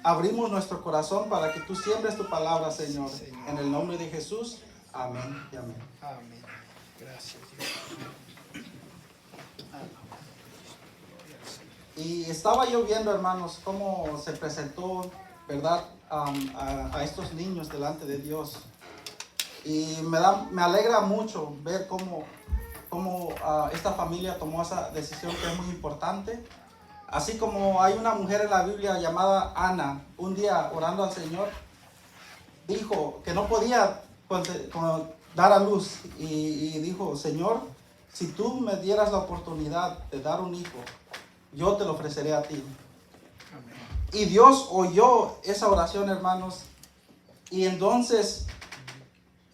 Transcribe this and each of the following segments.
abrimos nuestro corazón para que tú siembres tu palabra, Señor. En el nombre de Jesús. Amén y amén. Amén. Gracias, Dios. Y estaba yo viendo, hermanos, cómo se presentó, ¿verdad? A estos niños delante de Dios. Y me alegra mucho ver cómo esta familia tomó esa decisión que es muy importante. Así como hay una mujer en la Biblia llamada Ana, un día orando al Señor, dijo que no podía dar a luz y dijo: Señor, si tú me dieras la oportunidad de dar un hijo, yo te lo ofreceré a ti. Amén. Y Dios oyó esa oración, hermanos, y entonces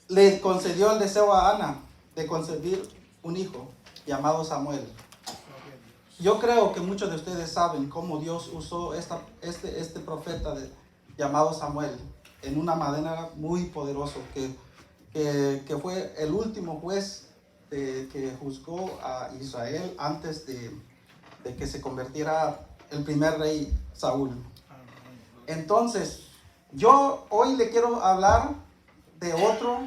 le concedió el deseo a Ana de concebir un hijo llamado Samuel. Yo creo que muchos de ustedes saben cómo Dios usó este profeta llamado Samuel en una manera muy poderosa, que fue el último juez que juzgó a Israel antes de que se convirtiera el primer rey Saúl. Entonces, yo hoy le quiero hablar de otro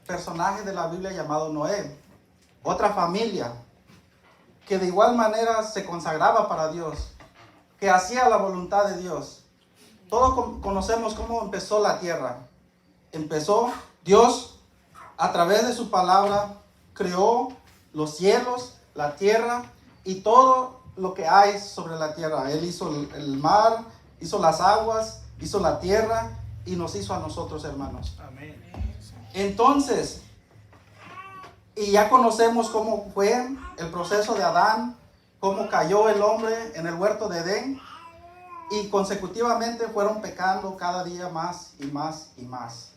personaje de la Biblia llamado Noé, otra familia que de igual manera se consagraba para Dios, que hacía la voluntad de Dios. Todos conocemos cómo empezó la tierra. Empezó Dios, a través de su palabra, creó los cielos, la tierra y todo lo que hay sobre la tierra. Él hizo el mar, hizo las aguas, hizo la tierra y nos hizo a nosotros, hermanos. Amén. Entonces, y ya conocemos cómo fue el proceso de Adán, cómo cayó el hombre en el huerto de Edén, y consecutivamente fueron pecando cada día más y más y más.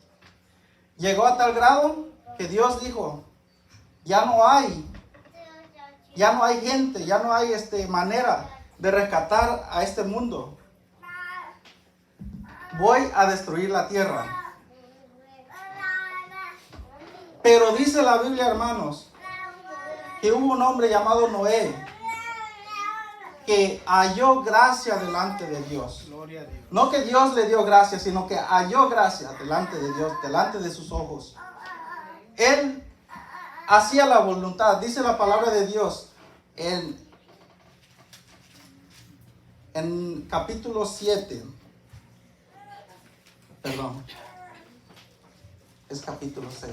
Llegó a tal grado que Dios dijo: ya no hay gente, ya no hay manera de rescatar a este mundo. Voy a destruir la tierra. Pero dice la Biblia, hermanos, que hubo un hombre llamado Noé que halló gracia delante de Dios. Gloria a Dios. No que Dios le dio gracia, sino que halló gracia delante de Dios, delante de sus ojos. Él hacía la voluntad. Dice la palabra de Dios en capítulo 7. Perdón. Es capítulo 6.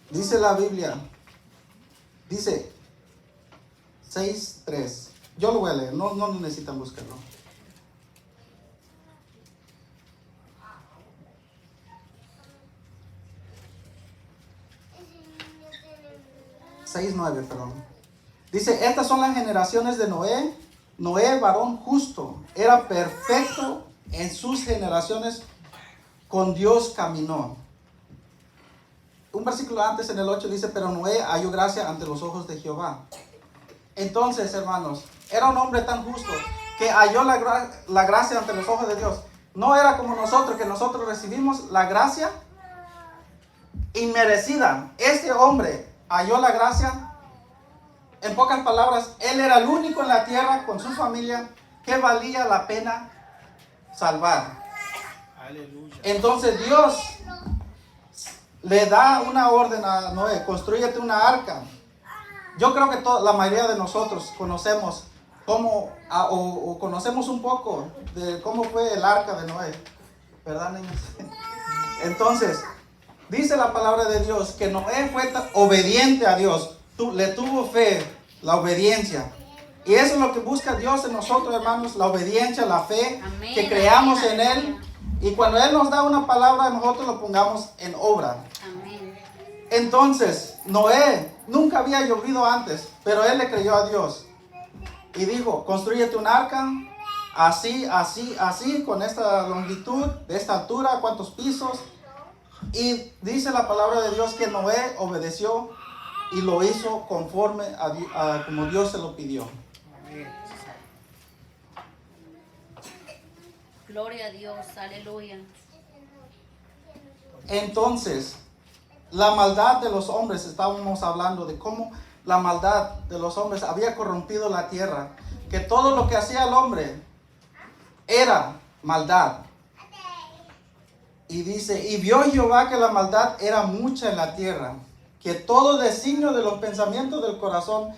Dice la Biblia, dice 6:3. Yo lo voy a leer, no necesitan buscarlo. 6:9, perdón. Dice: estas son las generaciones de Noé. Noé, varón justo, era perfecto en sus generaciones, con Dios caminó. Un versículo antes, en el 8, dice: pero Noé halló gracia ante los ojos de Jehová. Entonces, hermanos, era un hombre tan justo que halló la gracia ante los ojos de Dios. No era como nosotros, que nosotros recibimos la gracia inmerecida. Este hombre halló la gracia. En pocas palabras, él era el único en la tierra con su familia que valía la pena salvar. Aleluya. Entonces Dios le da una orden a Noé: constrúyete una arca. Yo creo que la mayoría de nosotros conocemos cómo, o conocemos un poco de cómo fue el arca de Noé, ¿verdad, niños? Entonces, dice la palabra de Dios que Noé fue obediente a Dios, le tuvo fe, la obediencia. Y eso es lo que busca Dios en nosotros, hermanos: la obediencia, la fe, amén, que creamos en Él. Y cuando Él nos da una palabra, nosotros lo pongamos en obra. Amén. Entonces, Noé nunca había llovido antes, pero él le creyó a Dios. Y dijo: constrúyete un arca, así, así, así, con esta longitud, de esta altura, cuántos pisos. Y dice la palabra de Dios que Noé obedeció y lo hizo conforme a como Dios se lo pidió. Gloria a Dios, aleluya. Entonces, la maldad de los hombres, estábamos hablando de cómo la maldad de los hombres había corrompido la tierra. que todo lo que hacía el hombre era maldad. Y dice, y vio Jehová que la maldad era mucha en la tierra, que todo designio de los pensamientos del corazón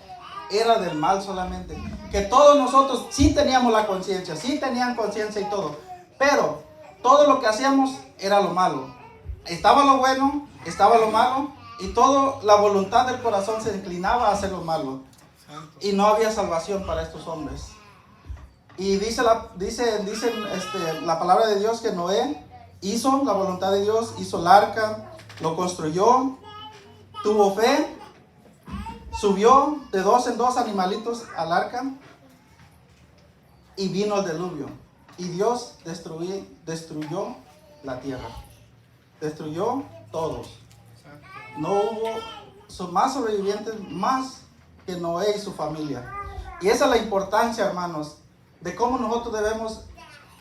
era del mal solamente. Que todos nosotros sí teníamos la conciencia, sí tenían conciencia y todo, pero todo lo que hacíamos era lo malo. Estaba lo bueno, estaba lo malo, y toda la voluntad del corazón se inclinaba a hacer lo malo. Y no había salvación para estos hombres. Y dice la palabra de Dios que Noé hizo la voluntad de Dios, hizo el arca, lo construyó, tuvo fe, subió de 2 en 2 animalitos al arca y vino el diluvio. Y Dios destruyó la tierra, destruyó todos. No hubo más sobrevivientes más que Noé y su familia. Y esa es la importancia, hermanos, de cómo nosotros debemos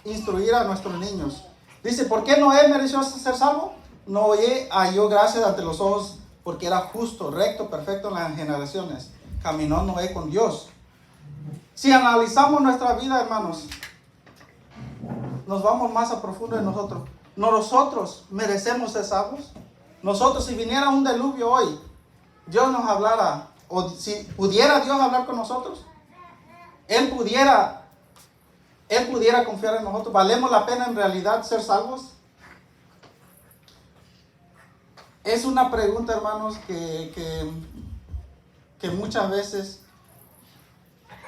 instruir a nuestros niños. Dice, ¿por qué Noé mereció ser salvo? Noé halló gracia ante los ojos porque era justo, recto, perfecto en las generaciones. Caminó Noé con Dios. Si analizamos nuestra vida, hermanos, nos vamos más a profundo de nosotros. ¿Nosotros merecemos ser salvos? Nosotros, si viniera un diluvio hoy, Dios nos hablara, o si pudiera Dios hablar con nosotros, Él pudiera confiar en nosotros. ¿Valemos la pena en realidad ser salvos? Es una pregunta, hermanos, que muchas veces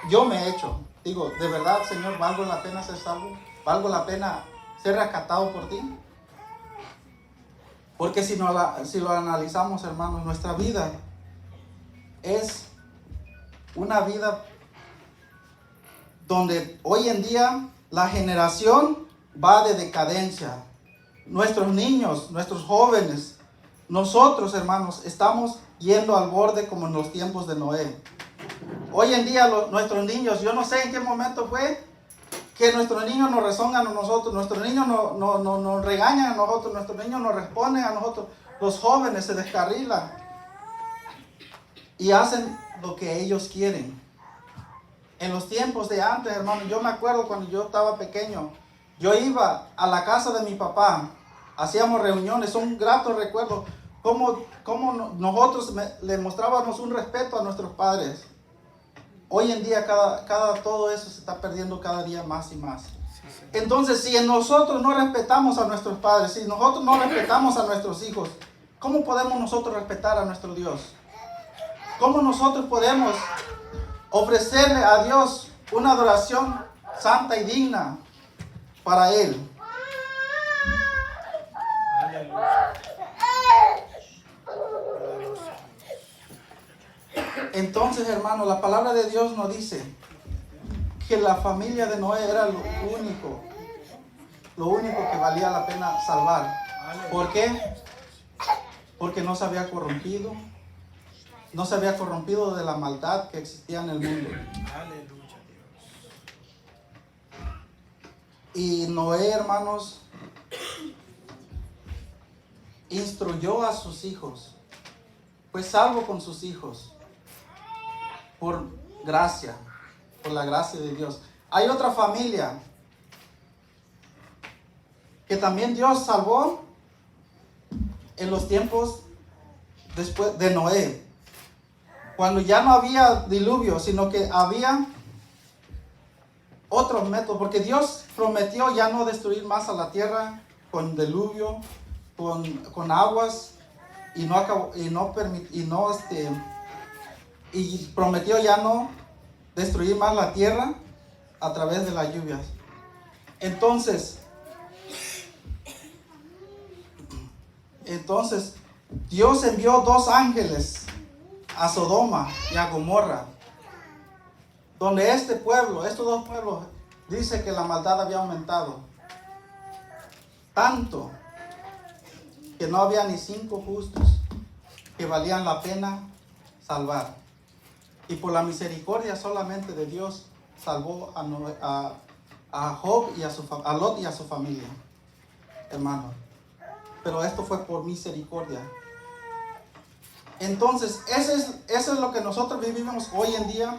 yo me he hecho. Digo, ¿de verdad, Señor, valgo la pena ser salvo? ¿Valgo la pena ser rescatado por ti? Porque si lo analizamos, hermanos, nuestra vida es una vida donde hoy en día la generación va de decadencia. Nuestros niños, nuestros jóvenes, nosotros, hermanos, estamos yendo al borde como en los tiempos de Noé. Hoy en día nuestros niños, yo no sé en qué momento fue que nuestros niños nos rezongan a nosotros, nuestros niños nos regañan a nosotros, nuestros niños nos responden a nosotros. Los jóvenes se descarrilan y hacen lo que ellos quieren. En los tiempos de antes, hermano, yo me acuerdo cuando yo estaba pequeño, yo iba a la casa de mi papá, hacíamos reuniones, son gratos recuerdos, cómo nosotros le mostrábamos un respeto a nuestros padres. Hoy en día todo eso se está perdiendo cada día más y más. Entonces, si nosotros no respetamos a nuestros padres, si nosotros no respetamos a nuestros hijos, ¿cómo podemos nosotros respetar a nuestro Dios? ¿Cómo nosotros podemos ofrecerle a Dios una adoración santa y digna para Él? Entonces, hermano, la palabra de Dios nos dice que la familia de Noé era lo único que valía la pena salvar. ¿Por qué? Porque no se había corrompido de la maldad que existía en el mundo. Aleluya, Dios. Y Noé, hermanos, instruyó a sus hijos, fue salvo con sus hijos por gracia, por la gracia de Dios. Hay otra familia que también Dios salvó en los tiempos después de Noé, cuando ya no había diluvio, sino que había otros métodos, porque Dios prometió ya no destruir más a la tierra con diluvio, con aguas, y prometió ya no destruir más la tierra a través de las lluvias. Entonces Dios envió 2 ángeles a Sodoma y a Gomorra, donde estos 2 pueblos, dice que la maldad había aumentado tanto que no había ni 5 justos que valían la pena salvar. Y por la misericordia solamente de Dios salvó a Job y a Lot y a su familia, hermano. Pero esto fue por misericordia. Entonces, eso es lo que nosotros vivimos hoy en día.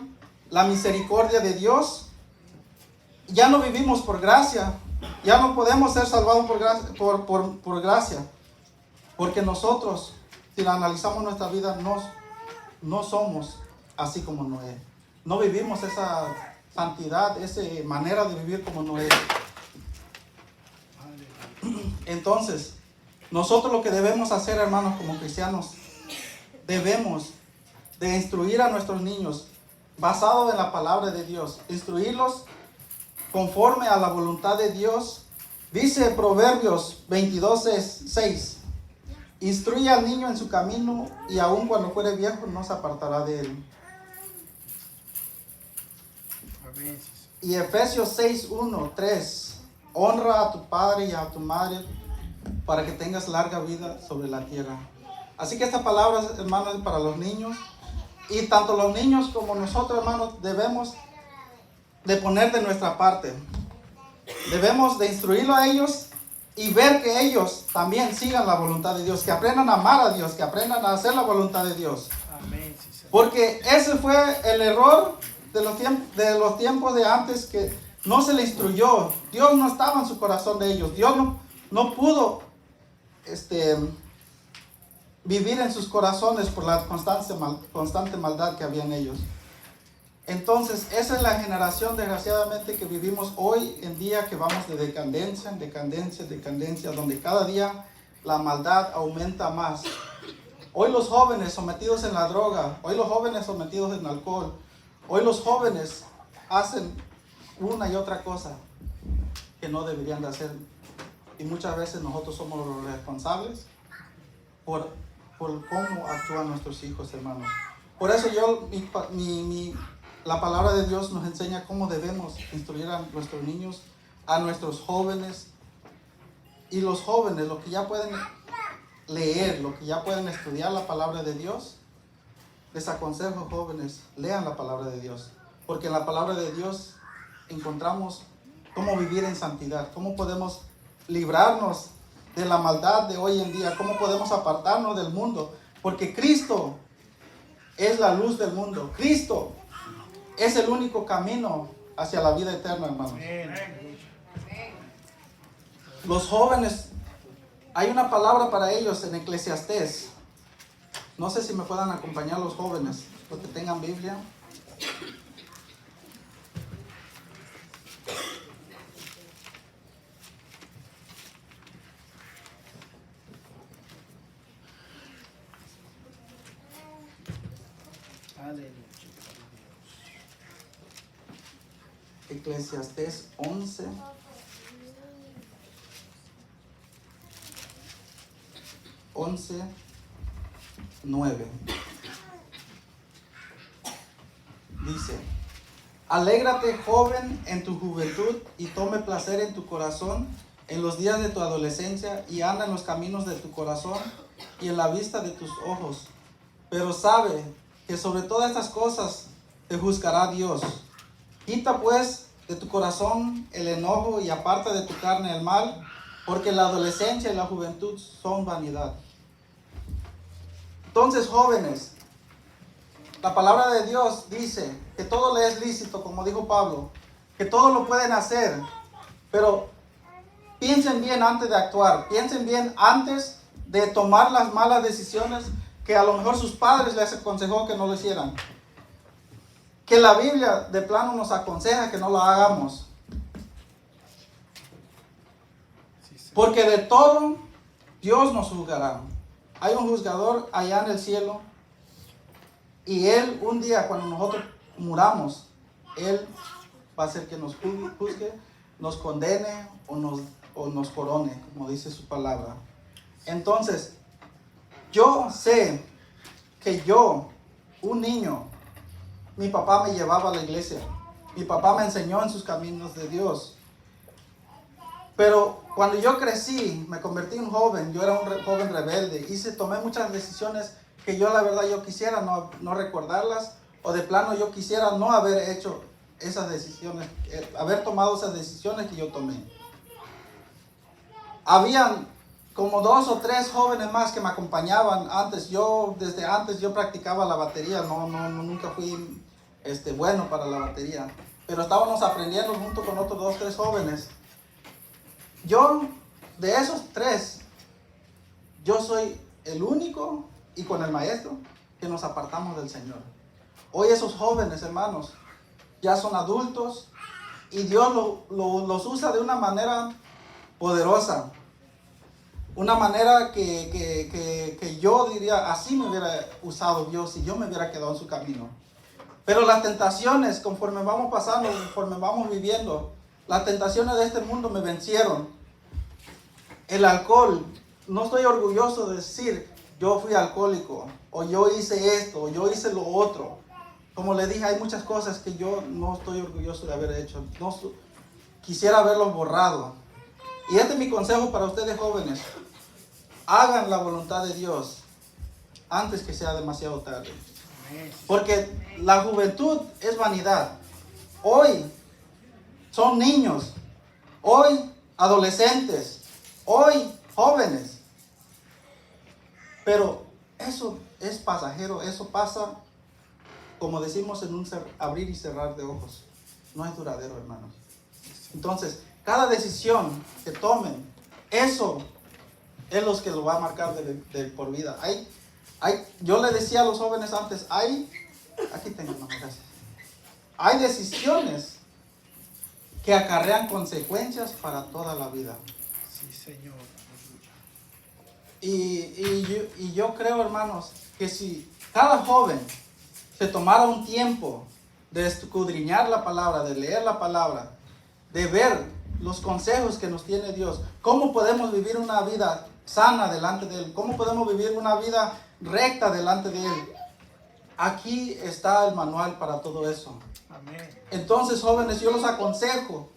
la misericordia de Dios, ya no vivimos por gracia, ya no podemos ser salvados por gracia, porque nosotros, si analizamos nuestra vida, no somos así como Noé. No vivimos esa santidad, esa manera de vivir como Noé. Entonces, nosotros lo que debemos hacer, hermanos, como cristianos, debemos de instruir a nuestros niños basado en la palabra de Dios, instruirlos conforme a la voluntad de Dios. Dice Proverbios 22:6, instruye al niño en su camino y aun cuando fuere viejo no se apartará de él. Amén. Y Efesios 6:1-3, honra a tu padre y a tu madre para que tengas larga vida sobre la tierra. Así que esta palabra, hermanos, es para los niños, y tanto los niños como nosotros, hermanos, debemos de poner de nuestra parte. Debemos de instruirlo a ellos y ver que ellos también sigan la voluntad de Dios, que aprendan a amar a Dios, que aprendan a hacer la voluntad de Dios. Amén. Sí, Señor. Porque ese fue el error de los tiempos de antes, que no se le instruyó. Dios no estaba en su corazón de ellos. Dios no pudo vivir en sus corazones por la constante maldad que había en ellos. Entonces, esa es la generación, desgraciadamente, que vivimos hoy en día, que vamos de decadencia en decadencia, decadencia, donde cada día la maldad aumenta más. Hoy los jóvenes sometidos en la droga, hoy los jóvenes sometidos en alcohol, hoy los jóvenes hacen una y otra cosa que no deberían de hacer. Y muchas veces nosotros somos los responsables por cómo actúan nuestros hijos, hermanos. Por eso la palabra de Dios nos enseña cómo debemos instruir a nuestros niños, a nuestros jóvenes. Y los jóvenes, los que ya pueden leer, los que ya pueden estudiar la palabra de Dios, les aconsejo, jóvenes, lean la palabra de Dios. Porque en la palabra de Dios encontramos cómo vivir en santidad, cómo podemos librarnos de la maldad de hoy en día, cómo podemos apartarnos del mundo. Porque Cristo es la luz del mundo. Cristo es el único camino hacia la vida eterna, hermanos. Amén. Los jóvenes, hay una palabra para ellos en Eclesiastés. No sé si me puedan acompañar los jóvenes, los que tengan Biblia. Aleluya. Eclesiastés 11. 11:9. Dice: alégrate, joven, en tu juventud, y tome placer en tu corazón en los días de tu adolescencia, y anda en los caminos de tu corazón y en la vista de tus ojos. Pero sabe que sobre todas estas cosas te juzgará Dios. Quita pues de tu corazón el enojo y aparta de tu carne el mal, porque la adolescencia y la juventud son vanidad. Entonces, jóvenes, la palabra de Dios dice que todo le es lícito, como dijo Pablo, que todo lo pueden hacer, pero piensen bien antes de actuar, piensen bien antes de tomar las malas decisiones que a lo mejor sus padres les aconsejó que no lo hicieran. Que la Biblia de plano nos aconseja que no lo hagamos. Porque de todo Dios nos juzgará. Hay un juzgador allá en el cielo, y Él un día, cuando nosotros muramos, Él va a ser que nos juzgue, nos condene o nos corone, como dice su palabra. Entonces, yo sé que yo, un niño, mi papá me llevaba a la iglesia. Mi papá me enseñó en sus caminos de Dios. Pero cuando yo crecí, me convertí en un joven, yo era un joven rebelde. Tomé muchas decisiones que yo, la verdad, yo quisiera no recordarlas, o de plano yo quisiera no haber hecho esas decisiones, haber tomado esas decisiones que yo tomé. Habían como 2 o 3 jóvenes más que me acompañaban antes. Desde antes yo practicaba la batería, nunca fui bueno para la batería. Pero estábamos aprendiendo junto con otros 2, 3 jóvenes. Yo, de esos 3, yo soy el único, y con el maestro, que nos apartamos del Señor. Hoy esos jóvenes, hermanos, ya son adultos, y Dios los usa de una manera poderosa. Una manera que yo diría, así me hubiera usado Dios si yo me hubiera quedado en su camino. Pero las tentaciones, conforme vamos pasando, conforme vamos viviendo, las tentaciones de este mundo me vencieron. El alcohol, no estoy orgulloso de decir, yo fui alcohólico, o yo hice esto, o yo hice lo otro. Como le dije, hay muchas cosas que yo no estoy orgulloso de haber hecho. Quisiera haberlos borrado. Y este es mi consejo para ustedes jóvenes. Hagan la voluntad de Dios antes que sea demasiado tarde. Porque la juventud es vanidad. Hoy son niños. Hoy adolescentes. Hoy jóvenes. Pero eso es pasajero. Eso pasa, como decimos, en un abrir y cerrar de ojos. No es duradero, hermanos. Entonces, cada decisión que tomen, eso es lo que lo va a marcar de por vida. Yo le decía a los jóvenes antes, aquí tengo una gracias. Hay decisiones que acarrean consecuencias para toda la vida. Sí, Señor. Y yo creo, hermanos, que si cada joven se tomara un tiempo de escudriñar la palabra, de leer la palabra, de ver los consejos que nos tiene Dios, cómo podemos vivir una vida sana delante de Él, cómo podemos vivir una vida recta delante de Él. Aquí está el manual para todo eso. Amén. Entonces, jóvenes, yo los aconsejo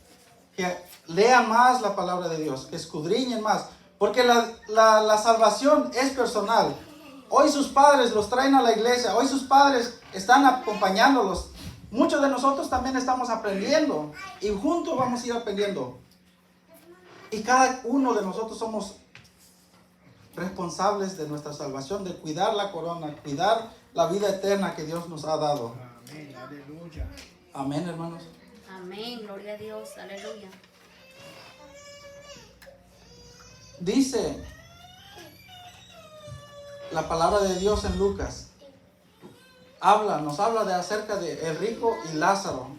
que lean más la palabra de Dios, que escudriñen más, porque la salvación es personal. Hoy sus padres los traen a la iglesia, hoy sus padres están acompañándolos. Muchos de nosotros también estamos aprendiendo y juntos vamos a ir aprendiendo. Y cada uno de nosotros somos responsables de nuestra salvación, de cuidar la corona, cuidar la vida eterna que Dios nos ha dado. Amén, aleluya. Amén, hermanos. Amén, gloria a Dios, aleluya. Dice la palabra de Dios en Lucas. Nos habla de acerca de el rico y Lázaro.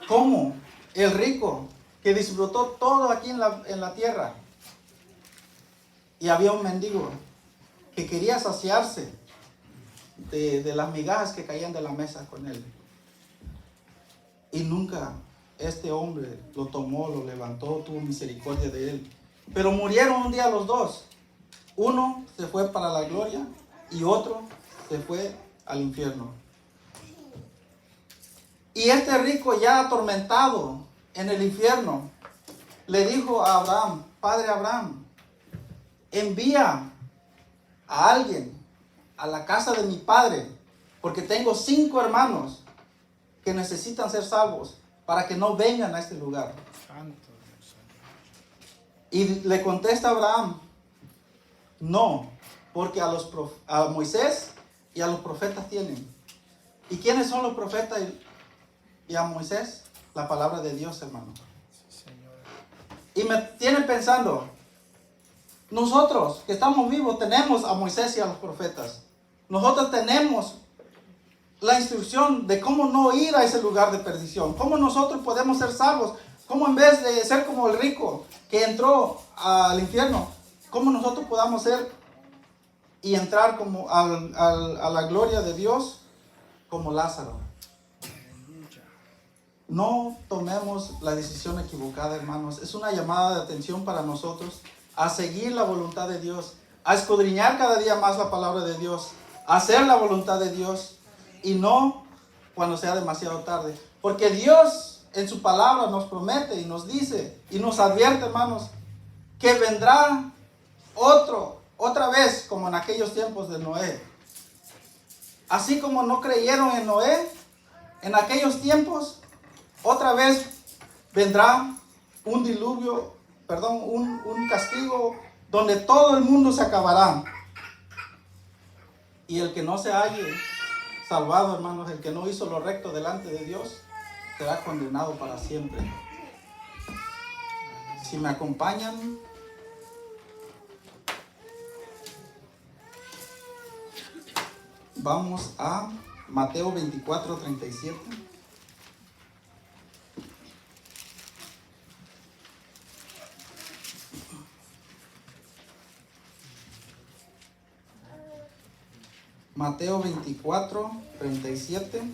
¿Cómo? El rico que disfrutó todo aquí en la tierra. Y había un mendigo que quería saciarse de las migajas que caían de la mesa con él. Y nunca este hombre lo tomó, lo levantó, tuvo misericordia de él. Pero murieron un día los dos. Uno se fue para la gloria y otro se fue al infierno. Y este rico, ya atormentado en el infierno, le dijo a Abraham: Padre Abraham, envía a alguien a la casa de mi padre, porque tengo 5 hermanos que necesitan ser salvos, para que no vengan a este lugar. Santo Dios. Y le contesta Abraham: no, porque a Moisés y a los profetas tienen. ¿Y quiénes son los profetas y a Moisés? La palabra de Dios, hermano. Sí, Señor. Y me tienen pensando, nosotros que estamos vivos tenemos a Moisés y a los profetas. Nosotros tenemos la instrucción de cómo no ir a ese lugar de perdición. Cómo nosotros podemos ser salvos. Cómo en vez de ser como el rico que entró al infierno, cómo nosotros podamos ser y entrar como a la gloria de Dios como Lázaro. Aleluya. No tomemos la decisión equivocada, hermanos. Es una llamada de atención para nosotros a seguir la voluntad de Dios, a escudriñar cada día más la palabra de Dios, a hacer la voluntad de Dios y no cuando sea demasiado tarde. Porque Dios en su palabra nos promete y nos dice y nos advierte, hermanos, que vendrá otra vez como en aquellos tiempos de Noé. Así como no creyeron en Noé, en aquellos tiempos, otra vez vendrá un diluvio, un castigo donde todo el mundo se acabará. Y el que no se halle salvado, hermanos, el que no hizo lo recto delante de Dios, será condenado para siempre. Si me acompañan, vamos a Mateo 24:37. Mateo 24:37.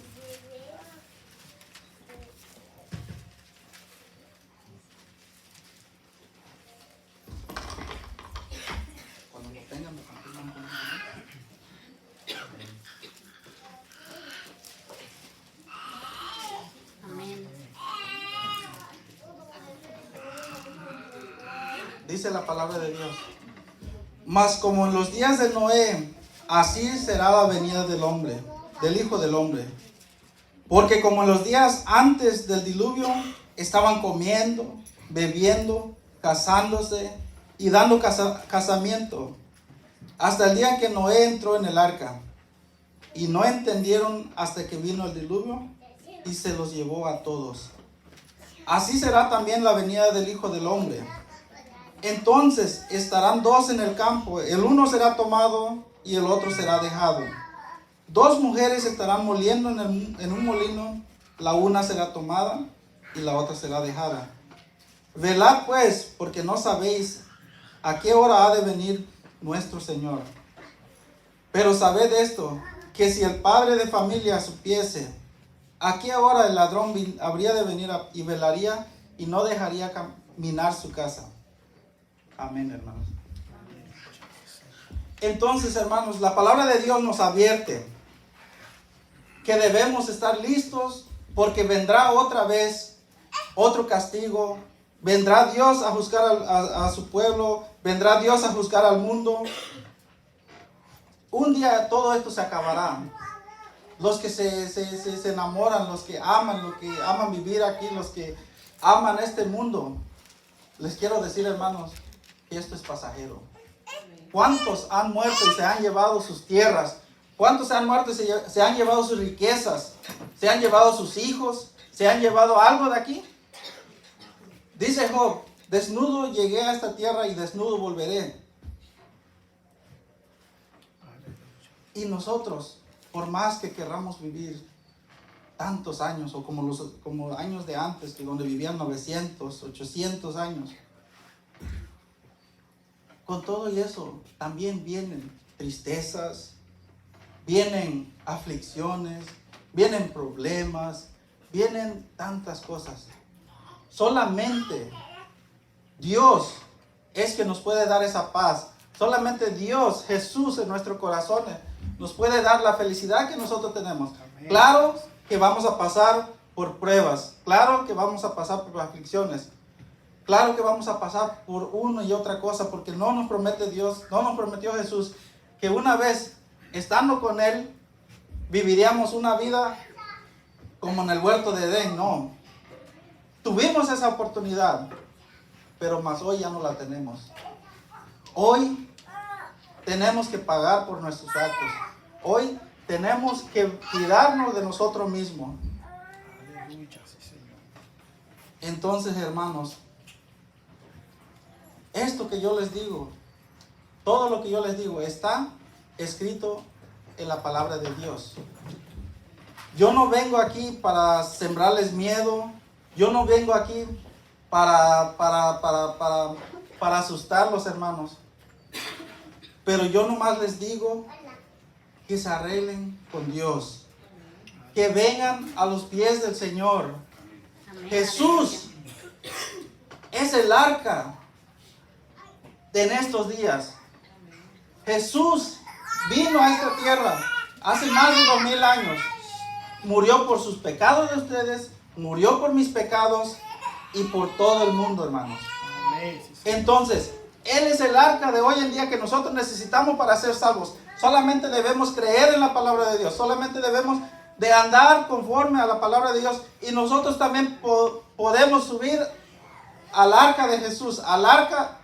Cuando lo tengan, me confirman con Amén. Dice la palabra de Dios: mas como en los días de Noé, así será la venida del hombre, del Hijo del Hombre. Porque como en los días antes del diluvio, estaban comiendo, bebiendo, casándose y dando casamiento, hasta el día que Noé entró en el arca. Y no entendieron hasta que vino el diluvio y se los llevó a todos. Así será también la venida del Hijo del Hombre. Entonces estarán dos en el campo, el uno será tomado y el otro será dejado. Dos mujeres estarán moliendo en un molino, la una será tomada y la otra será dejada. Velad pues, porque no sabéis a qué hora ha de venir nuestro Señor. Pero sabed esto, que si el padre de familia supiese a qué hora el ladrón habría de venir y velaría y no dejaría caminar su casa. Amén, hermanos. Entonces, hermanos, la palabra de Dios nos advierte que debemos estar listos porque vendrá otra vez otro castigo. Vendrá Dios a juzgar a su pueblo. Vendrá Dios a juzgar al mundo. Un día todo esto se acabará. Los que se enamoran, los que aman vivir aquí, los que aman este mundo, les quiero decir, hermanos, que esto es pasajero. ¿Cuántos han muerto y se han llevado sus tierras? ¿Cuántos han muerto y se han llevado sus riquezas? ¿Se han llevado sus hijos? ¿Se han llevado algo de aquí? Dice Job: desnudo llegué a esta tierra y desnudo volveré. Y nosotros, por más que querramos vivir tantos años, o como años de antes, que donde vivían 900, 800 años, con todo y eso también vienen tristezas, vienen aflicciones, vienen problemas, vienen tantas cosas. Solamente Dios es que nos puede dar esa paz. Solamente Dios, Jesús en nuestro corazón, nos puede dar la felicidad que nosotros tenemos. Amén. Claro que vamos a pasar por pruebas, claro que vamos a pasar por aflicciones, claro que vamos a pasar por una y otra cosa, porque no nos promete Dios, no nos prometió Jesús que una vez estando con Él viviríamos una vida como en el huerto de Edén. No, tuvimos esa oportunidad, pero más hoy ya no la tenemos. Hoy tenemos que pagar por nuestros actos. Hoy tenemos que cuidarnos de nosotros mismos. Aleluya, sí, Señor. Entonces, hermanos, esto que yo les digo, todo lo que yo les digo está escrito en la palabra de Dios. Yo no vengo aquí para sembrarles miedo. Yo no vengo aquí para asustarlos, hermanos. Pero yo nomás les digo que se arreglen con Dios. Que vengan a los pies del Señor. Amén. Jesús es el arca en estos días. Jesús vino a esta tierra hace más de 2000 años. Murió por sus pecados de ustedes, murió por mis pecados y por todo el mundo, hermanos. Amén, sí, Señor. Entonces, Él es el arca de hoy en día que nosotros necesitamos para ser salvos. Solamente debemos creer en la palabra de Dios. Solamente debemos de andar conforme a la palabra de Dios. Y nosotros también podemos subir al arca de Jesús. Al arca,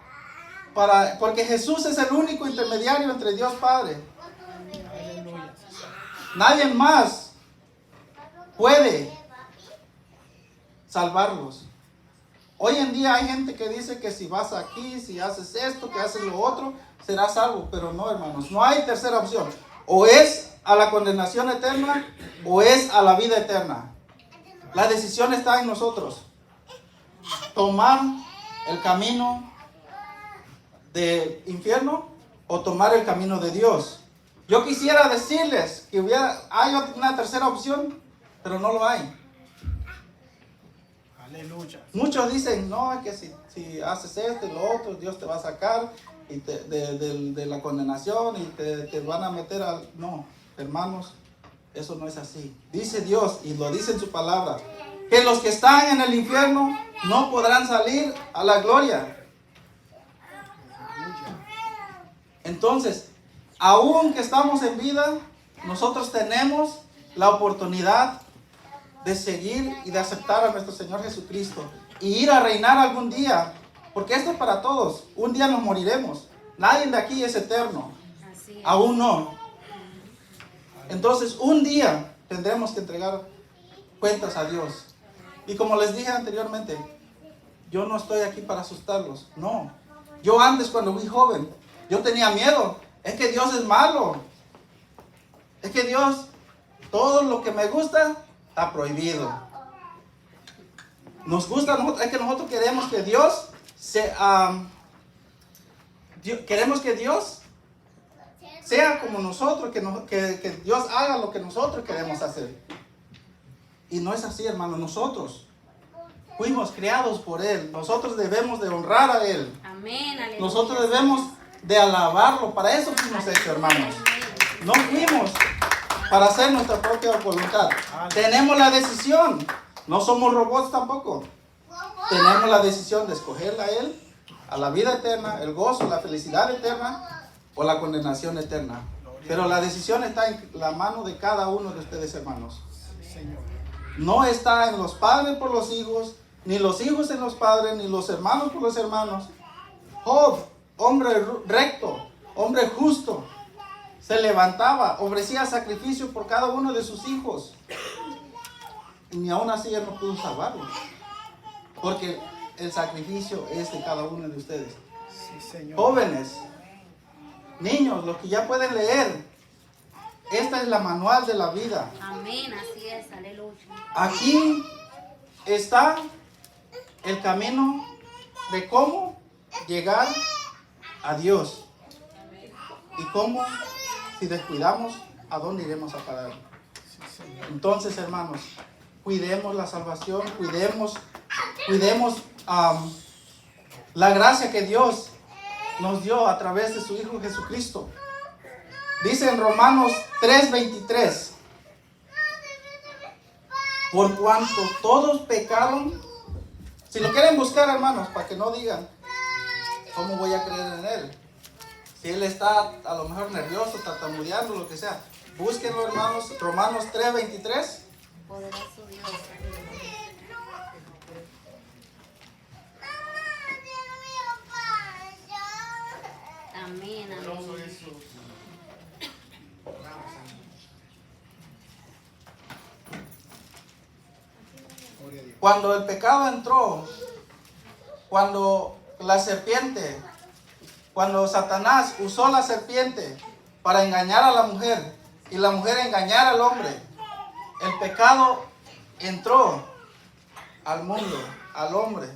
porque Jesús es el único intermediario entre Dios Padre. Aleluya, sí, Señor. Nadie más puede salvarlos. Hoy en día hay gente que dice que si vas aquí, si haces esto, que haces lo otro, serás salvo. Pero no, hermanos, no hay tercera opción. O es a la condenación eterna o es a la vida eterna. La decisión está en nosotros. Tomar el camino del infierno o tomar el camino de Dios. Yo quisiera decirles que hay una tercera opción, pero no lo hay. Aleluya. Muchos dicen, no, es que si haces esto y lo otro, Dios te va a sacar y de la condenación y te van a meter al... No, hermanos, eso no es así. Dice Dios, y lo dice en su palabra, que los que están en el infierno no podrán salir a la gloria. Entonces, aún que estamos en vida, nosotros tenemos la oportunidad de seguir y de aceptar a nuestro Señor Jesucristo y ir a reinar algún día, porque esto es para todos. Un día nos moriremos. Nadie de aquí es eterno. Así es. Aún no. Entonces, un día tendremos que entregar cuentas a Dios. Y como les dije anteriormente, yo no estoy aquí para asustarlos. No. Yo antes, cuando fui joven, yo tenía miedo. Es que Dios es malo. Es que Dios, todo lo que me gusta, está prohibido. Nos gusta, es que nosotros queremos que Dios queremos que Dios sea como nosotros, que Dios haga lo que nosotros queremos hacer. Y no es así, hermano. Nosotros fuimos criados por Él. Nosotros debemos de honrar a Él. Amén, aleluya. Nosotros debemos de alabarlo. Para eso fuimos hechos, hermanos. No fuimos para hacer nuestra propia voluntad. Tenemos la decisión. No somos robots tampoco. Tenemos la decisión de escogerle a Él, a la vida eterna, el gozo, la felicidad eterna o la condenación eterna. Pero la decisión está en la mano de cada uno de ustedes, hermanos. No está en los padres por los hijos, ni los hijos en los padres, ni los hermanos por los hermanos. Job, hombre recto, hombre justo, se levantaba, ofrecía sacrificio por cada uno de sus hijos. Y ni aún así él no pudo salvarlos. Porque el sacrificio es de cada uno de ustedes. Sí, Señor. Jóvenes, niños, los que ya pueden leer, esta es la manual de la vida. Amén, así es, aleluya. Aquí está el camino de cómo llegar a Dios. Y cómo, si descuidamos, a dónde iremos a parar. Entonces, hermanos, cuidemos la salvación, cuidemos la gracia que Dios nos dio a través de su Hijo Jesucristo. Dice en Romanos 3:23, por cuanto todos pecaron. Si lo quieren buscar, hermanos, para que no digan, ¿cómo voy a creer en Él? Si Él está a lo mejor nervioso, tartamudeando, lo que sea. Búsquenlo, hermanos, Romanos 3:23. Poderoso Dios. Amén, amén. Cuando el pecado entró, cuando la serpiente, cuando Satanás usó la serpiente para engañar a la mujer y la mujer engañar al hombre, el pecado entró al mundo, al hombre,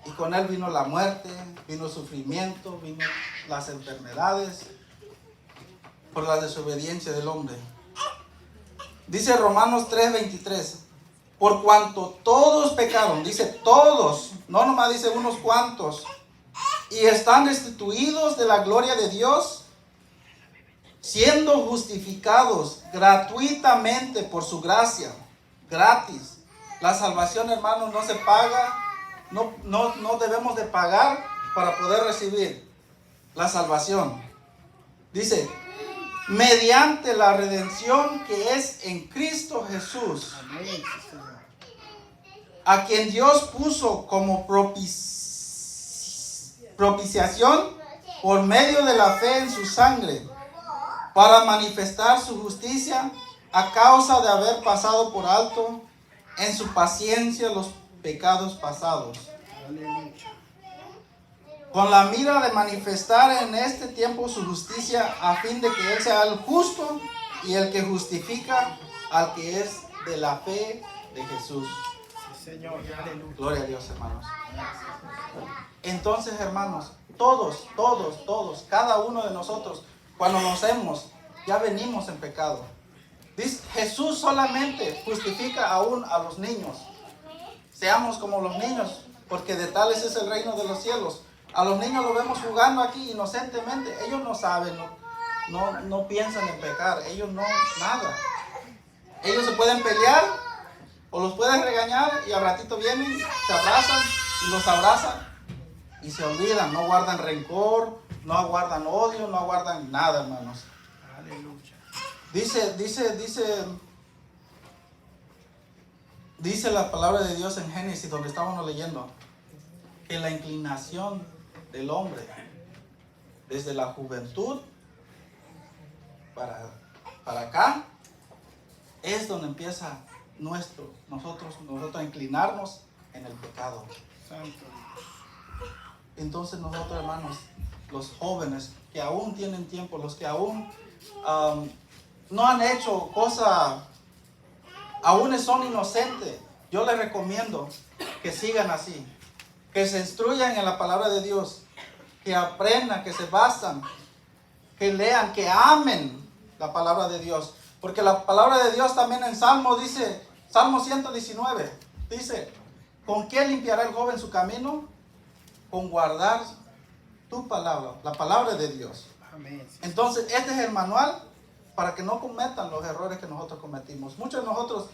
y con él vino la muerte, vino el sufrimiento, vino las enfermedades por la desobediencia del hombre. Dice Romanos 3:23, por cuanto todos pecaron, dice todos, no nomás dice unos cuantos, y están destituidos de la gloria de Dios, siendo justificados gratuitamente por su gracia, gratis. La salvación, hermanos, no se paga, no debemos de pagar para poder recibir la salvación. Dice, mediante la redención que es en Cristo Jesús, a quien Dios puso como propiciación por medio de la fe en su sangre, para manifestar su justicia a causa de haber pasado por alto en su paciencia los pecados pasados, Aleluya. con la mira de manifestar en este tiempo su justicia, a fin de que Él sea el justo y el que justifica al que es de la fe de Jesús. Sí, Señor. Aleluya. Gloria a Dios, hermanos. Entonces, hermanos, todos, cada uno de nosotros, cuando nacemos, ya venimos en pecado. Dice, Jesús solamente justifica aún a los niños. Seamos como los niños, porque de tales es el reino de los cielos. A los niños los vemos jugando aquí inocentemente. Ellos no saben, no piensan en pecar. Ellos no, nada. Ellos se pueden pelear o los pueden regañar y al ratito vienen, se abrazan y los abrazan y se olvidan. No guardan rencor, no guardan odio, no guardan nada, hermanos. Aleluya. Dice la palabra de Dios en Génesis, donde estábamos leyendo, que la inclinación del hombre desde la juventud para acá es donde empieza nosotros a inclinarnos en el pecado. Santo Dios. Entonces nosotros, hermanos, los jóvenes que aún tienen tiempo, los que aún no han hecho cosa, aún son inocentes, yo les recomiendo que sigan así, que se instruyan en la palabra de Dios, que aprendan, que se basan, que lean, que amen la palabra de Dios. Porque la palabra de Dios también en Salmo dice, Salmo 119, dice, ¿con qué limpiará el joven su camino? Con guardar tu palabra, la palabra de Dios. Amén. Sí, Entonces, este es el manual para que no cometan los errores que nosotros cometimos. Muchos de nosotros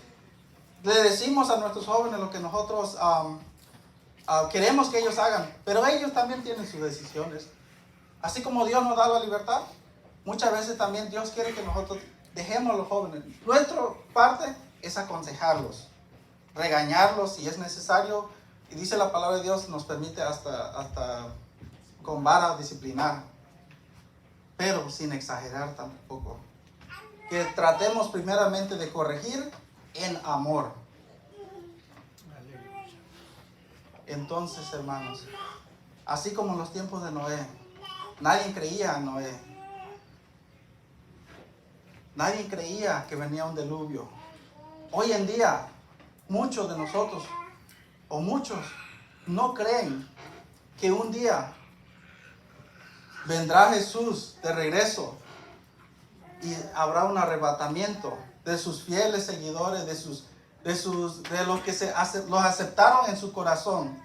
le decimos a nuestros jóvenes lo que nosotros queremos que ellos hagan, pero ellos también tienen sus decisiones. Así como Dios nos da la libertad, muchas veces también Dios quiere que nosotros dejemos a los jóvenes. Nuestra parte es aconsejarlos, regañarlos si es necesario. Y dice la palabra de Dios, nos permite hasta con vara disciplinar, pero sin exagerar tampoco. Que tratemos primeramente de corregir en amor. aleluya. Entonces, hermanos, así como en los tiempos de Noé, nadie creía en Noé. Nadie creía que venía un diluvio. Hoy en día, muchos de nosotros, o muchos, no creen que un día vendrá Jesús de regreso y habrá un arrebatamiento de sus fieles seguidores, de los que los aceptaron en su corazón,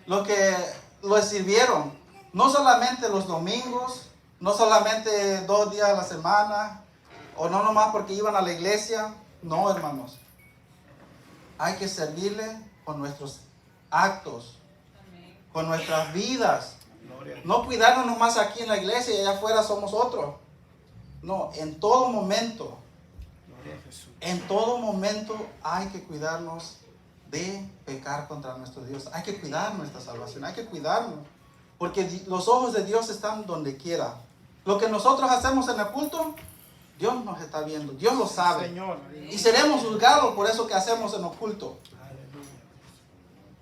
los que lo sirvieron, no solamente los domingos, no solamente 2 días a la semana, o no nomás porque iban a la iglesia. No, hermanos, hay que servirle con nuestros actos, con nuestras vidas. Gloria a Dios. No cuidarnos nomás aquí en la iglesia y allá afuera somos otros. No, en todo momento, Gloria a Jesús. en todo momento hay que cuidarnos de pecar contra nuestro Dios. Hay que cuidar nuestra salvación, hay que cuidarnos. Porque los ojos de Dios están donde quiera. Lo que nosotros hacemos en el culto, Dios nos está viendo, Dios lo sabe. Señor. Y seremos juzgados por eso que hacemos en el culto. Aleluya.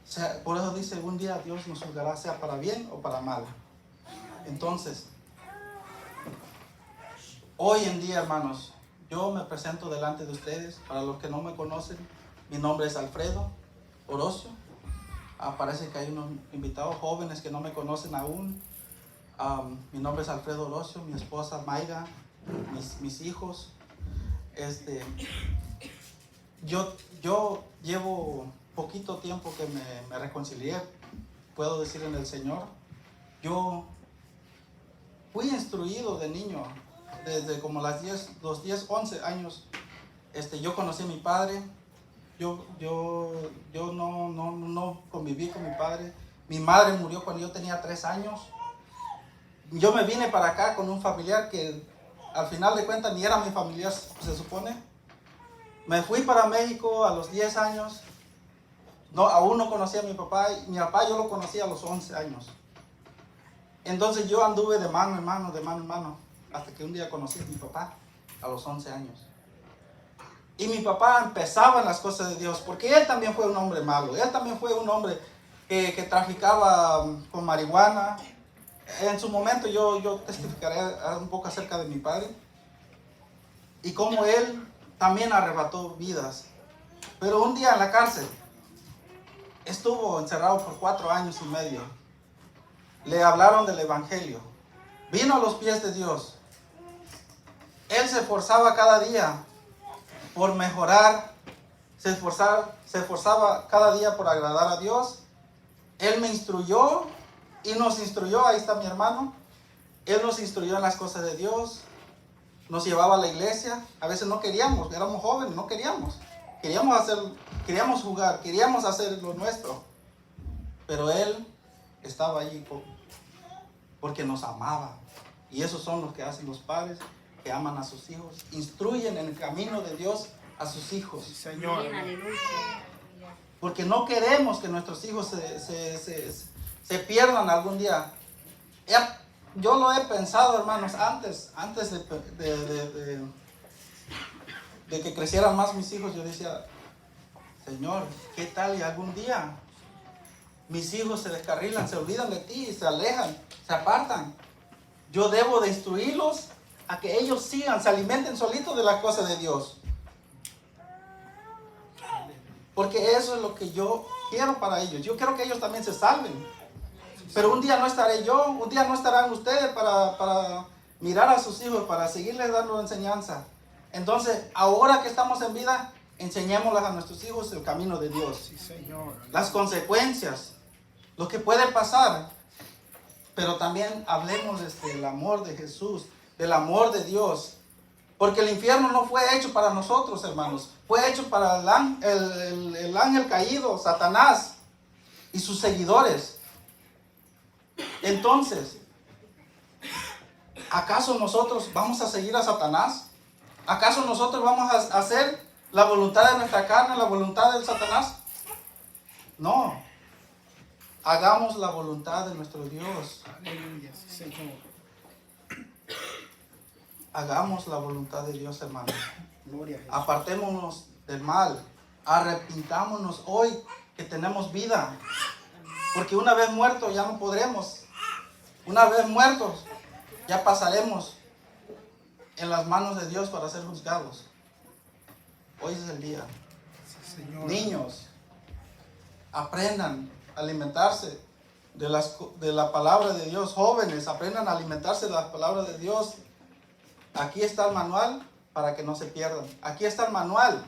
O sea, por eso dice, un día Dios nos juzgará, sea para bien o para mal. Entonces, hoy en día, hermanos, yo me presento delante de ustedes. Para los que no me conocen, mi nombre es Alfredo Orocio. Parece que hay unos invitados jóvenes que no me conocen aún. Mi nombre es Alfredo Orocio, mi esposa Mayra, mis hijos. Yo llevo poquito tiempo que me reconcilié, puedo decir, en el Señor. Yo fui instruido de niño, desde como los 10, 11 años. Yo conocí a mi padre. Yo no conviví con mi padre. Mi madre murió cuando yo tenía 3 años. Yo me vine para acá con un familiar que al final de cuentas ni era mi familiar, se supone. Me fui para México a los 10 años. Aún no conocía a mi papá. Mi papá yo lo conocí a los 11 años. Entonces yo anduve de mano en mano, hasta que un día conocí a mi papá a los 11 años. Y mi papá empezaba en las cosas de Dios, porque él también fue un hombre malo. Él también fue un hombre que traficaba con marihuana. En su momento yo testificaré un poco acerca de mi padre. Y cómo él también arrebató vidas. Pero un día en la cárcel, estuvo encerrado por 4 años y medio. Le hablaron del evangelio. Vino a los pies de Dios. Él se esforzaba cada día por mejorar. Se esforzaba cada día por agradar a Dios. Él me instruyó y nos instruyó. Ahí está mi hermano. Él nos instruyó en las cosas de Dios. Nos llevaba a la iglesia. A veces no queríamos, éramos jóvenes, no queríamos. Queríamos jugar, queríamos hacer lo nuestro. Pero él estaba allí porque nos amaba. Y esos son los que hacen los padres, que aman a sus hijos. Instruyen en el camino de Dios a sus hijos. Sí, Señor. Amén, aleluya. Porque no queremos que nuestros hijos se pierdan algún día. Yo lo he pensado, hermanos, antes de que crecieran más mis hijos. Yo decía, Señor, ¿qué tal y algún día mis hijos se descarrilan, se olvidan de ti, se alejan, se apartan? Yo debo de instruirlos a que ellos sigan, se alimenten solitos de las cosas de Dios. Porque eso es lo que yo quiero para ellos. Yo quiero que ellos también se salven. Pero un día no estaré yo, un día no estarán ustedes para mirar a sus hijos, para seguirles dando enseñanza. Entonces, ahora que estamos en vida, enseñémosles a nuestros hijos el camino de Dios. Sí, Señor. Las consecuencias, lo que puede pasar. Pero también hablemos del amor de Jesús, del amor de Dios. Porque el infierno no fue hecho para nosotros, hermanos. Fue hecho para el ángel caído, Satanás, y sus seguidores. Entonces, ¿acaso nosotros vamos a seguir a Satanás? ¿Acaso nosotros vamos a hacer la voluntad de nuestra carne, la voluntad de Satanás? No. Hagamos la voluntad de nuestro Dios. Aleluya, sí, Señor. Hagamos la voluntad de Dios, hermanos. Gloria a Jesús. Apartémonos del mal. Arrepintámonos hoy que tenemos vida. Porque una vez muertos ya no podremos. Una vez muertos ya pasaremos en las manos de Dios para ser juzgados. Hoy es el día. Sí, Señor. Niños, aprendan a alimentarse de la palabra de Dios. Jóvenes, aprendan a alimentarse de la palabra de Dios. Aquí está el manual para que no se pierdan. Aquí está el manual.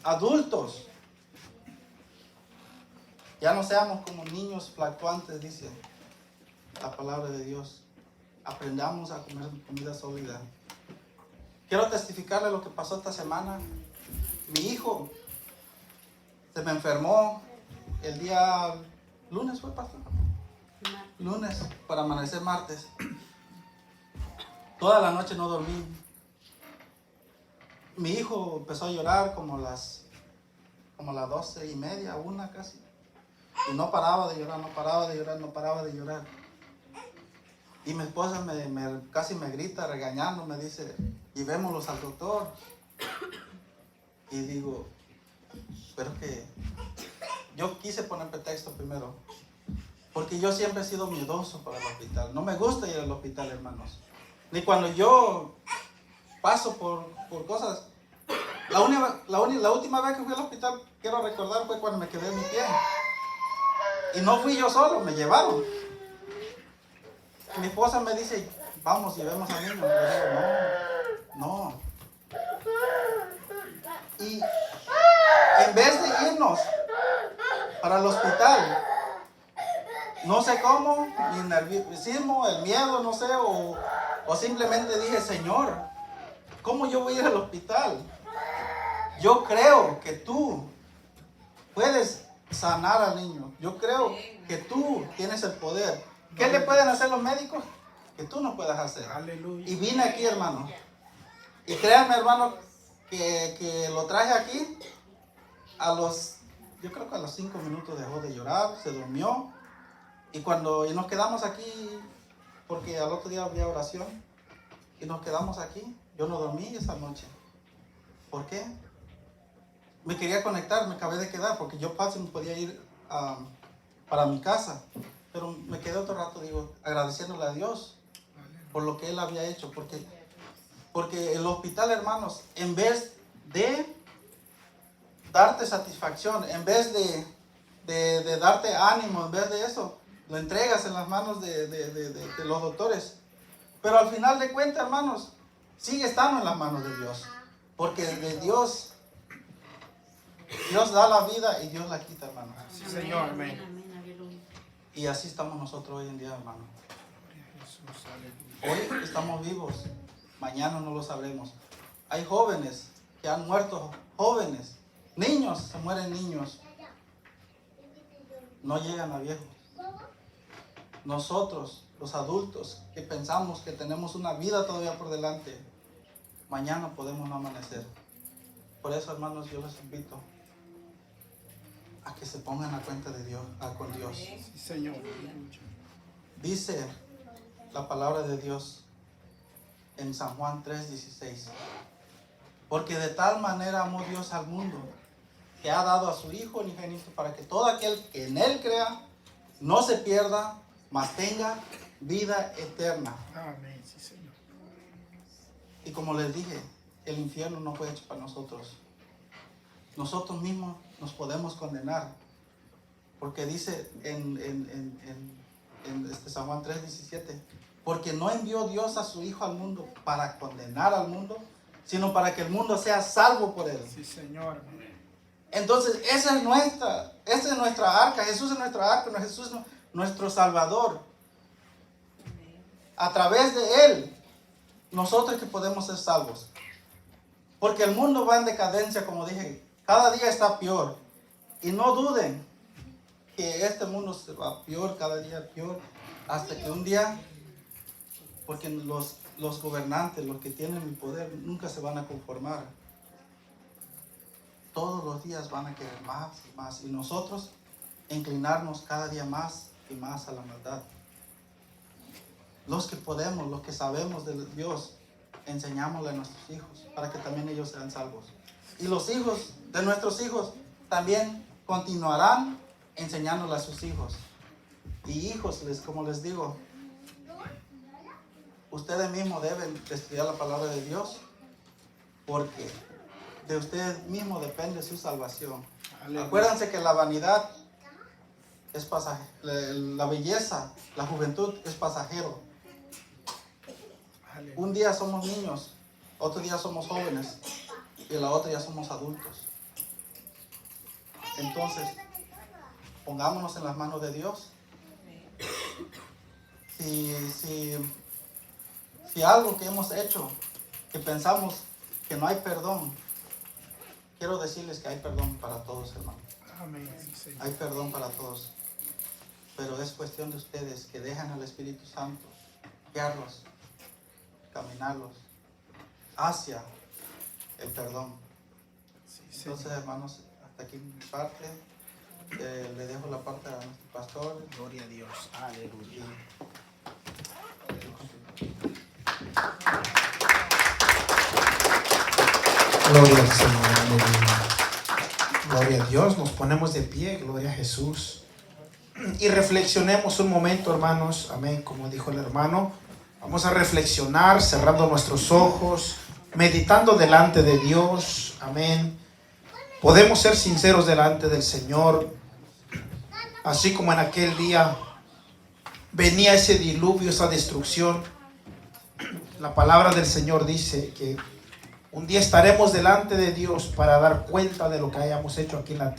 Adultos, ya no seamos como niños fluctuantes, dice la palabra de Dios. Aprendamos a comer comida sólida. Quiero testificarle lo que pasó esta semana. Mi hijo se me enfermó el día lunes, ¿fue, pastor? Lunes, para amanecer martes. Toda la noche no dormí. Mi hijo empezó a llorar como las 12:30, 1 casi. Y no paraba de llorar, no paraba de llorar, no paraba de llorar. Y mi esposa casi me grita regañando, me dice, llevémoslos al doctor. Y digo, pero que yo quise poner pretexto primero. Porque yo siempre he sido miedoso para el hospital. No me gusta ir al hospital, hermanos. Ni cuando yo paso por cosas. La última vez que fui al hospital, quiero recordar, fue cuando me quedé en mi pie. Y no fui yo solo, me llevaron. Y mi esposa me dice, vamos, llevemos al niño. Y yo digo, no. Y en vez de irnos para el hospital, no sé cómo, mi nerviosismo, el miedo, no sé, o simplemente dije, Señor, ¿cómo yo voy a ir al hospital? Yo creo que tú puedes sanar al niño. Yo creo que tú tienes el poder. ¿Qué le pueden hacer los médicos? Que tú no puedas hacer. Aleluya. Y vine aquí, hermano. Y créanme, hermano, que lo traje aquí. Yo creo que a los 5 minutos dejó de llorar, se durmió. Y nos quedamos aquí, porque al otro día había oración. Y nos quedamos aquí. Yo no dormí esa noche. ¿Por qué? Me quería conectar, me acabé de quedar, porque yo fácil me podía ir para mi casa. Pero me quedé otro rato, digo, agradeciéndole a Dios por lo que Él había hecho. Porque el hospital, hermanos, en vez de darte satisfacción, en vez de darte ánimo, en vez de eso, lo entregas en las manos de los doctores. Pero al final de cuentas, hermanos, sigue estando en las manos de Dios. Porque de Dios da la vida y Dios la quita, hermano. Sí, Señor. Amén. Amén, aleluya. Y así estamos nosotros hoy en día, hermano. Gloria a Jesús. Aleluya. Hoy estamos vivos, mañana no lo sabremos. Hay jóvenes que han muerto, jóvenes, niños, se mueren niños. No llegan a viejos. Nosotros, los adultos, que pensamos que tenemos una vida todavía por delante, mañana podemos no amanecer. Por eso, hermanos, yo les invito a que se pongan a cuenta de Dios, con Dios. Sí, Señor. Aleluya. Dice la palabra de Dios en San Juan 3:16. Porque de tal manera amó Dios al mundo, que ha dado a su Hijo unigénito, para que todo aquel que en Él crea no se pierda, mas tenga vida eterna. Amén. Sí, Señor. Y como les dije, el infierno no fue hecho para nosotros. Nosotros mismos nos podemos condenar. Porque dice en San Juan 3:17, porque no envió Dios a su Hijo al mundo para condenar al mundo, sino para que el mundo sea salvo por Él. Sí, Señor. Entonces, esa es nuestra arca. Jesús es nuestra arca, Jesús es nuestro Salvador. A través de Él, nosotros que podemos ser salvos. Porque el mundo va en decadencia, como dije, cada día está peor. Y no duden que este mundo se va peor, cada día peor, hasta que un día, porque los gobernantes, los que tienen el poder, nunca se van a conformar. Todos los días van a querer más y más. Y nosotros inclinarnos cada día más y más a la maldad. Los que podemos, los que sabemos de Dios, enseñámosle a nuestros hijos para que también ellos sean salvos. Y los hijos de nuestros hijos también continuarán enseñándole a sus hijos. Y hijos, como les digo, ustedes mismos deben estudiar la palabra de Dios, porque de ustedes mismos depende su salvación. Aleluya. Acuérdense que la vanidad es pasajero, la belleza, la juventud es pasajero. Aleluya. Un día somos niños, otro día somos jóvenes y la otra ya somos adultos. Entonces, pongámonos en las manos de Dios. Si algo que hemos hecho, que pensamos que no hay perdón, quiero decirles que hay perdón para todos, hermanos. Amén. Sí, Señor. Hay perdón para todos. Pero es cuestión de ustedes que dejan al Espíritu Santo guiarlos, caminarlos hacia el perdón. Sí, Señor. Entonces, hermanos, hasta aquí mi parte. Le dejo la parte a nuestro pastor. Gloria a Dios. Aleluya. Gloria al Señor. Aleluya. Gloria a Dios. Nos ponemos de pie. Gloria a Jesús. Y reflexionemos un momento, hermanos. Amén. Como dijo el hermano, vamos a reflexionar cerrando nuestros ojos, meditando delante de Dios. Amén. Podemos ser sinceros delante del Señor. Así como en aquel día venía ese diluvio, esa destrucción. La palabra del Señor dice que un día estaremos delante de Dios para dar cuenta de lo que hayamos hecho aquí en la tierra.